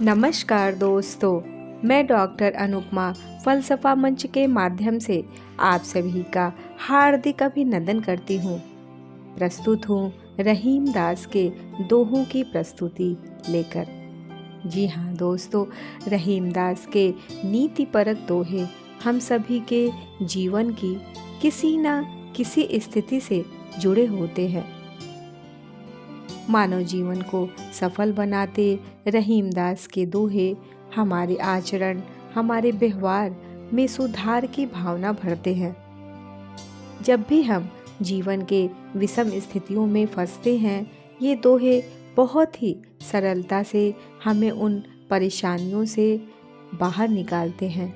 नमस्कार दोस्तों, मैं डॉक्टर अनुपमा फलसफा मंच के माध्यम से आप सभी का हार्दिक अभिनंदन करती हूँ। प्रस्तुत हूँ रहीम दास के दोहों की प्रस्तुति लेकर। जी हाँ दोस्तों, रहीम दास के नीतिपरक दोहे हम सभी के जीवन की किसी न किसी स्थिति से जुड़े होते हैं। मानव जीवन को सफल बनाते रहीम दास के दोहे हमारे आचरण, हमारे व्यवहार में सुधार की भावना भरते हैं। जब भी हम जीवन के विषम स्थितियों में फंसते हैं, ये दोहे बहुत ही सरलता से हमें उन परेशानियों से बाहर निकालते हैं।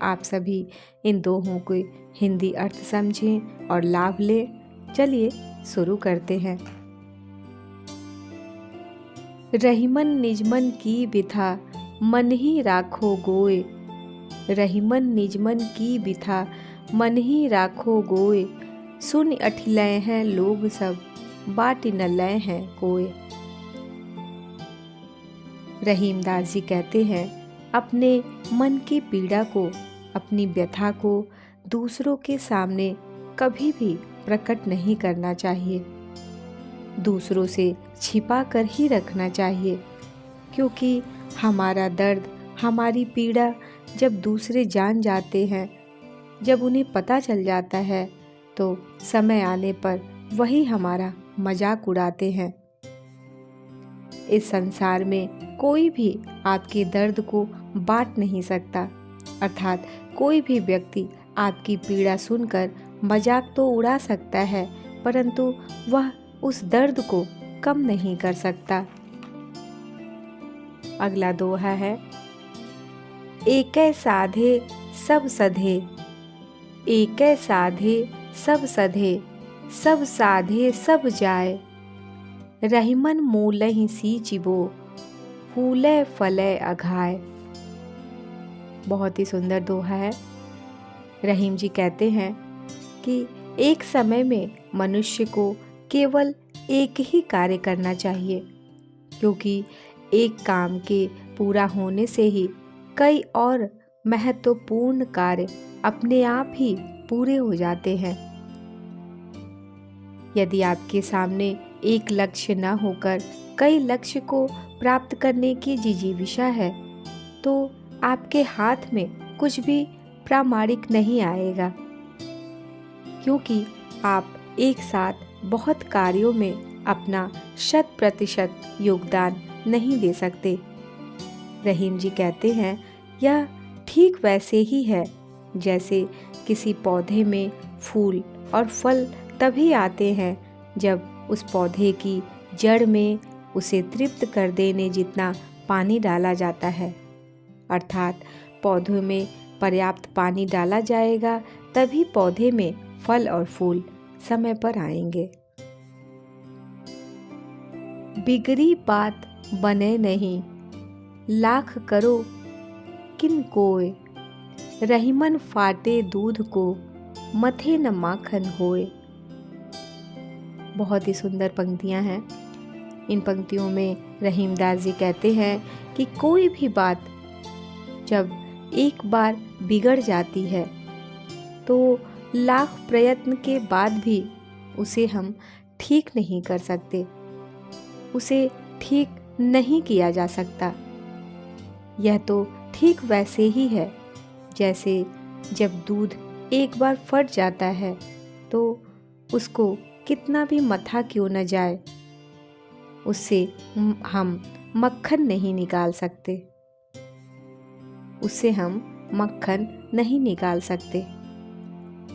आप सभी इन दोहों के हिंदी अर्थ समझें और लाभ लें। चलिए शुरू करते हैं। रहीमन निजमन की बिथा मन ही राखो गोए। रहीमन निजमन की बिथा मन ही राखो गोए। सुन अठिलय हैं लोग सब, बाट न लय हैं कोय। रहीम दास जी कहते हैं, अपने मन की पीड़ा को, अपनी व्यथा को दूसरों के सामने कभी भी प्रकट नहीं करना चाहिए। दूसरों से छिपा कर ही रखना चाहिए, क्योंकि हमारा दर्द, हमारी पीड़ा जब दूसरे जान जाते हैं, जब उन्हें पता चल जाता है, तो समय आने पर वही हमारा मजाक उड़ाते हैं। इस संसार में कोई भी आपके दर्द को बांट नहीं सकता, अर्थात कोई भी व्यक्ति आपकी पीड़ा सुनकर मजाक तो उड़ा सकता है, परंतु वह उस दर्द को कम नहीं कर सकता। अगला दोहा है, एकै साधे सब सधे। एकै साधे सब सधे, सब साधे सब जाए। रहीमन मूलहि सींचिबो, फूलै फलै अघाय। बहुत ही सुंदर दोहा है। रहीम जी कहते हैं कि एक समय में मनुष्य को केवल एक ही कार्य करना चाहिए, क्योंकि एक काम के पूरा होने से ही कई और महत्वपूर्ण कार्य अपने आप ही पूरे हो जाते हैं। यदि आपके सामने एक लक्ष्य न होकर कई लक्ष्य को प्राप्त करने की जिजीविषा है, तो आपके हाथ में कुछ भी प्रामाणिक नहीं आएगा, क्योंकि आप एक साथ बहुत कार्यों में अपना 100% योगदान नहीं दे सकते। रहीम जी कहते हैं, यह ठीक वैसे ही है जैसे किसी पौधे में फूल और फल तभी आते हैं जब उस पौधे की जड़ में उसे तृप्त कर देने जितना पानी डाला जाता है। अर्थात पौधों में पर्याप्त पानी डाला जाएगा, तभी पौधे में फल और फूल समय पर आएंगे। बिगड़ी बात बने नहीं, लाख करो किन कोय। रहीमन फाटे दूध को, मथे न माखन होए। बहुत ही सुंदर पंक्तियां हैं। इन पंक्तियों में रहीम दास जी कहते हैं कि कोई भी बात जब एक बार बिगड़ जाती है, तो लाख प्रयत्न के बाद भी उसे हम ठीक नहीं कर सकते, उसे ठीक नहीं किया जा सकता। यह तो ठीक वैसे ही है जैसे जब दूध एक बार फट जाता है, तो उसको कितना भी मथा क्यों न जाए, उससे हम मक्खन नहीं निकाल सकते, उससे हम मक्खन नहीं निकाल सकते।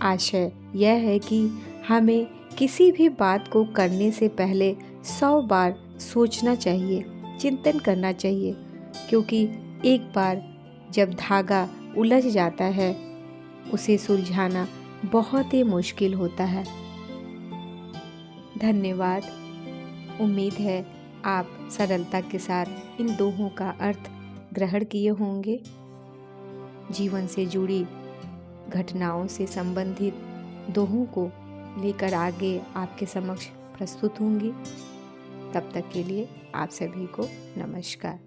आशय यह है कि हमें किसी भी बात को करने से पहले 100 बार सोचना चाहिए, चिंतन करना चाहिए, क्योंकि एक बार जब धागा उलझ जाता है, उसे सुलझाना बहुत ही मुश्किल होता है। धन्यवाद। उम्मीद है आप सरलता के साथ इन दोहों का अर्थ ग्रहण किए होंगे। जीवन से जुड़ी घटनाओं से संबंधित दोहों को लेकर आगे आपके समक्ष प्रस्तुत होंगी। तब तक के लिए आप सभी को नमस्कार।